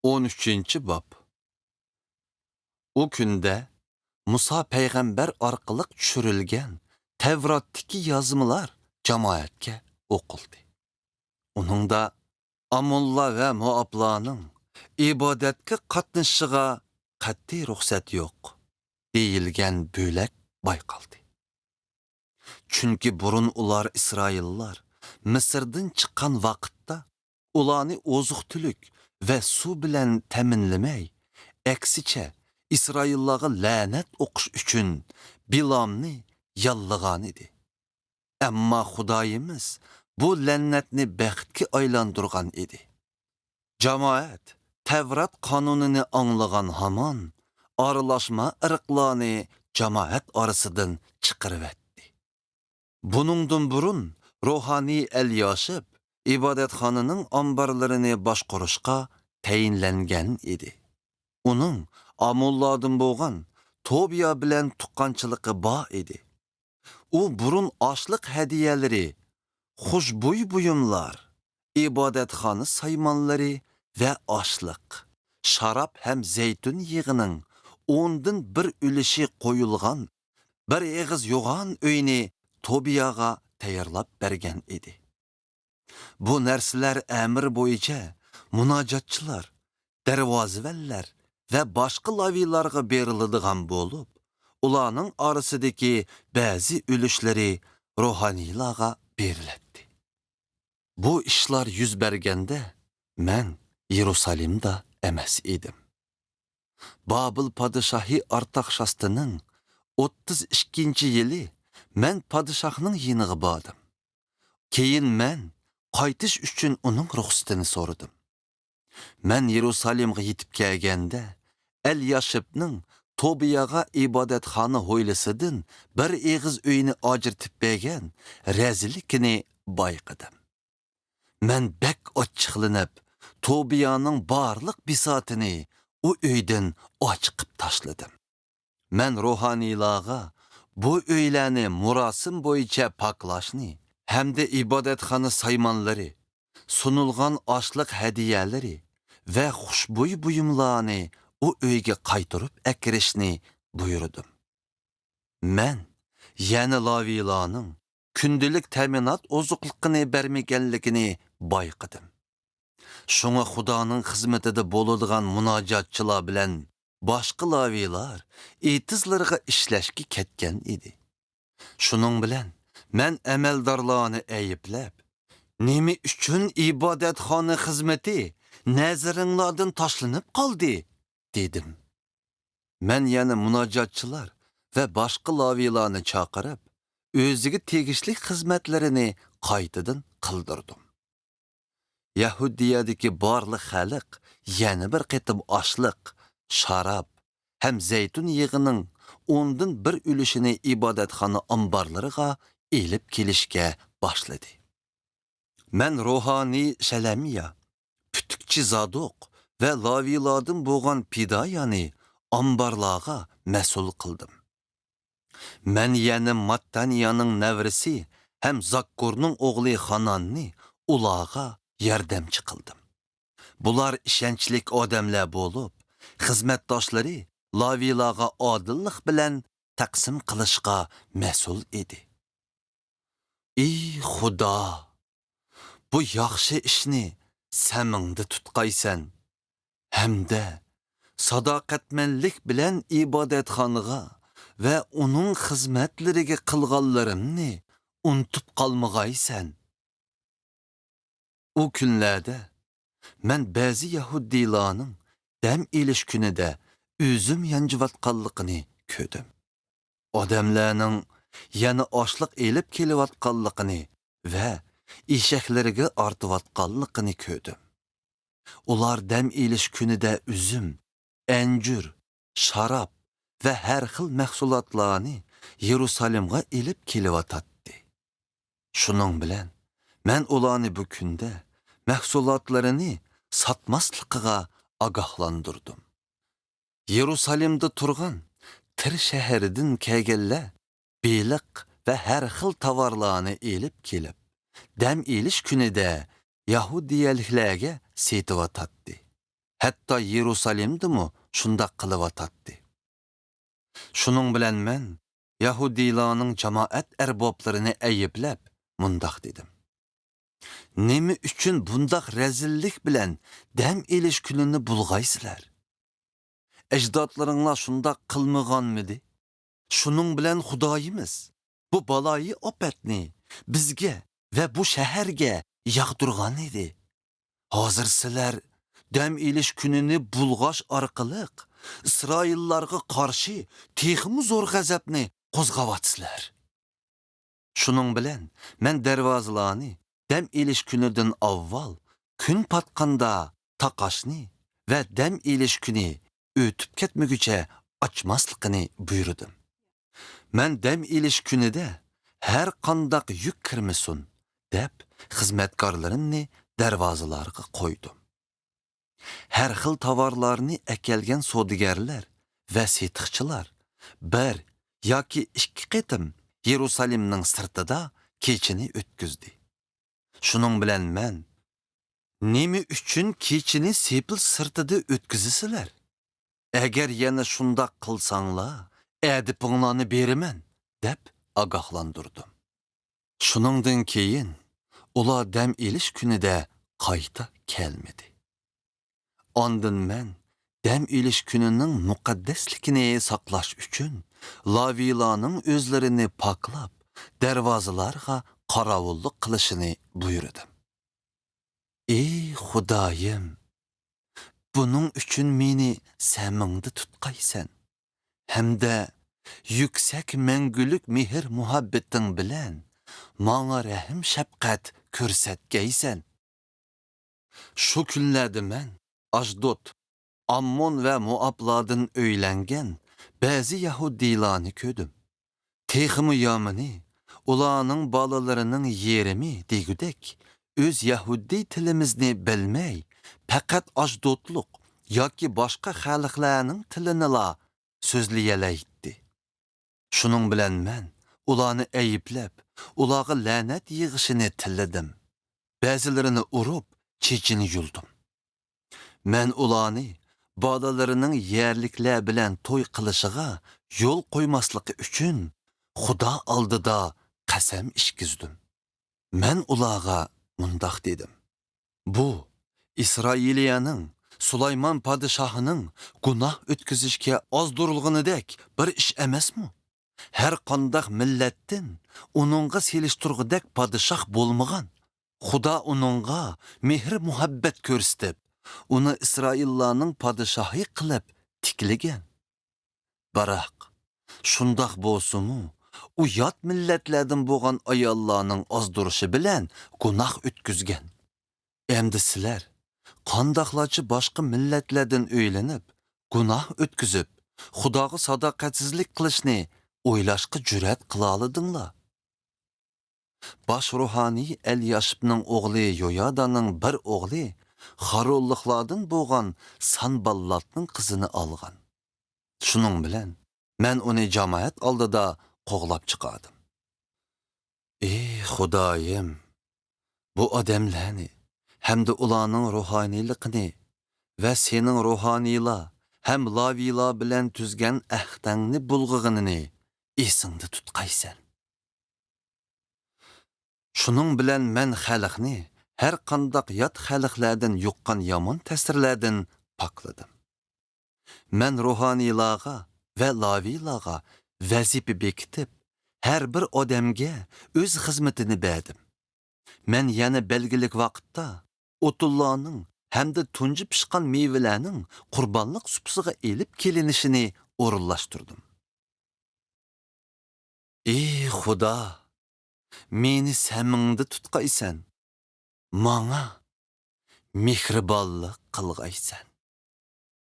13. Bab. O günde Musa peygamber arqılıq çürülgen Tevrat'taki yazımlar cemaatke okuldu. Onun da Amulla ve Muablanın ibadetke katnışıga qat'i ruhsat yok deyilgen bölek bayqaldı. Çünkü burun ular İsraillar Mısır'dan çıkan vakitte ulanı ozuq-tülük ve su bilen teminlemey, eksiçe İsraillığa lanet okuş üçün Bilam'ını yallığan idi. Amma Xudayimiz bu lannetni bəxtki aylandırgan idi. Cemaat Tevrat kanununu anlığan haman arılaşma ırıqlarını cemaat arasıdan çıqırıvetdi. Bunundan burun ruhani Elyashib ibadetxanının ambarlarını başquruşqa teyinlengen idi. Onun Amulladın boğan Tobiya bilen tuqqançılığı ba idi. O burun açlıq hediyeleri, xuşbuy buyumlar, ibadetxanı saymanları ve açlıq, şarap hem zeytun yığının ondan bir ülüşü koyulgan, bir eğiz yoğan öyni Tobiyaga tayarlap bergen idi. Bu nersiler emir boyunca munacatçılar, dervaziveller ve başka lavilarga berildiğan bolup, ulanın arasındaki bazı ülüşleri ruhanilaga beriletti. Bu işler yüz bergende men Yerusalim'da emes idim. Babil padişahı Artaxşastının 32. yılı men padişahının yeniği badım. Keyin men qaytış üçün onun ruhsatını sordum. Men Yerusalim'e yetip kelgende Elyashib'nin Tobiyaga ibadetxanı hoylısıdın bir eğiz öyünü acırtıp begen rezillikini bayqıdım. Men bek açıqlanıp Tobiyanın barlıq bisatını o öyden açıqıp taşladım. Men ruhanilağa bu öyləni murasım boyunca paklaşını hem de ibadetxanı saymanları, sunulgan açlıq hediyeleri ve xuşbuy buyumlarını o öyge qaytırıp ekirişini buyurdum. Men, yani lavilanın kündülük teminat ozuqlıqını bermegenligini bayqıdım. Şuna Xudanın hizmetide boludğan munacatçılar bilen başka lavilar itizlarga işleşki ketken idi. Şunun bilen men emeldarlarını eyiplep, nemi üçün ibadetxanı hizmeti nəzirinlardan taşlanıp kaldı, dedim. Men yani munacatçılar ve başka lavilarını çağırıp, özüge tegişli hizmetlerini qaytadan kıldırdım. Yahudiyadaki barlı xalq yani bir qitim açlıq, şarap, hem zeytun yığının ondan bir ülüşünü ibadetxanı ambarlarıga elip kelişke başladı. Men ruhani Şelemiya, Pütükçi Zadok ve laviladın boğan Pidayani ambarlağa mesul kıldım. Men yani Mattaniyanın nevrisi hem Zakkur'nun oğlu Hananni ulağa yardımcı kıldım. Bular işençlik adamlar bolup, hizmetdaşları lavilağa adillik bilen taksim kılışqa mesul idi. Ey Xuda, bu yaxşı işni səmingdə tutqaysan, hem de sadaqatmenlik bilen ibadetxanıga ve onun hizmetlerine kılgallarımni unutup kalmagaysan. O günlerde men bazı Yahudilarının dem iliş günüde üzüm yancıvatqallıqını ködüm. Adamlarının yani açlıq elip kelivatqallıqını ve işeklerine artıvatqallıqını ködüm. Ular dem iliş günüde üzüm, encür, şarap ve her xil məhsulatlarını Yerusalim'e elip kelivatatdı. Şunun bilen men ulanı bu günde məhsulatlarını satmaslıqıga agahlandırdım. Yerusalim'de turgan Tir şehridin kegelle beylik ve her xil tavarlarını elip kelip, dem iliş günüde Yahudiyeliklerge seytivatatdı. hatto Yerusalimdimi shundoq qilyotadi. Shuning bilan men Yahudiylarning jamoat arboblarini ayyiblab mundoq dedim. Nima uchun bundoq razillik bilan dam elish kunini bulg'aysizlar? Ajdodlaringlar shundoq qilmaganmidi? Shuning bilan Xudoyimiz bu baloyi ofatni bizga va bu shaharga yog'dirgan edi. Hozir sizlar dam elish kunini bulg'ash orqali Isroillarga qarshi texmi zo'r g'azabni qo'zg'ayotsizlar. Shuning bilan men darvozalarni dam elish kunidan avval kun patqanda taqashni va dam elish kuni o'tib ketmaguncha ochmasligini buyurdim. Men dam elish kunida har qanday yuk kirmasin deb xizmatkorlarimni darvozalarga qo'ydim. Har xil tovarlarni akelgan savdogarlar va setiqchilar bir yoki ikki qatim Yerusalimning sirtida kechini o'tkazdi. Shuning bilan men nima uchun kechini sepil sirtida o'tkazisizlar? Agar yana shundoq qilsanglar, adipinglarni beraman deb ogohlantirdim. Shuningdan keyin ular dam elish kunida qayta kelmadi. Ondan men dam elish kunining muqaddasligini saqlash uchun Lavilarning o'zlarini poklab, darvozalarga qorovullik qilishini buyurdim. Ey Xudoyim, buning uchun meni samingda tutqaysan. Hamda yuksak mangulik mehr muhabbating bilan menga rahim shafqat ko'rsatgaysan. Shu kunlarda men Ashdod, Ammon va Moablardan o'ylangan ba'zi Yahudiylarni ko'rdim. Texmi yomini, ularning bolalarining yerimi degudek, o'z Yahudiy tilimizni bilmay, faqat Ashdodlik yoki boshqa xalqlarning tilini so'zlayalaydi. Shuning bilan men ularni ayyiblab, ularga la'nat yig'ishini tilladim. Ba'zilarini urib, chechini yuldim. Men ularni bolalarining yerliklar bilan to'y qilishiga yo'l qo'ymasligi uchun Xudo oldida qasam ichkizdim. Men ularga mundoq dedim. Bu Isroiliyaning Sulaymon podshohining gunoh o'tkazishga ozdirilganidek bir ish emasmi? Har qanday millatdan uningga selishtirg'idek podshoh bo'lmagan. Xudo uningga mehr muhabbat ko'rsatib, uni Isroillarning podshohi qilib tiklagan. Biroq shundoq bo'lsa-mu, u yot millatlardan bo'lgan ayollarning ozdirishi bilan gunoh o'tkazgan. Endi sizlar qandoqlarcha boshqa millatlardan o'ylanib, gunoh o'tkazib, Xudoga sadoqatsizlik qilishni o'ylashga jur'at qila oladinglar. Bosh ruhoniy Elyashibning o'g'li Yoyadaning bir o'g'li Xarolliqlardan bo'lgan Sanballatning qizini olgan. Shuning bilan men uni jamoat oldida qo'g'lab chiqardim. Ey Xudoyim, bu odamlarni hamda ularning ruhoniyligini va sening ruhoniylar ham Laviylar bilan tuzgan ahdangni bulg'ig'inini esingda tutqaysan. Shuning bilan men xalqni har qanday yot xalqlardan yuqqan yomon ta'sirlardan pokladim. Men ruhoniylarga va Laviylarga vazifa bekitib, har bir odamga o'z xizmatini berdim. Men yana belgilik vaqtda o'tullarning hamda tunji pishqan mevalarning qurbonlik supsiga elib kelinishini o'rinlashtirdim. Ey Xudo, meni samingda tutqaysan. Menga mehribonlik qilg'aysan.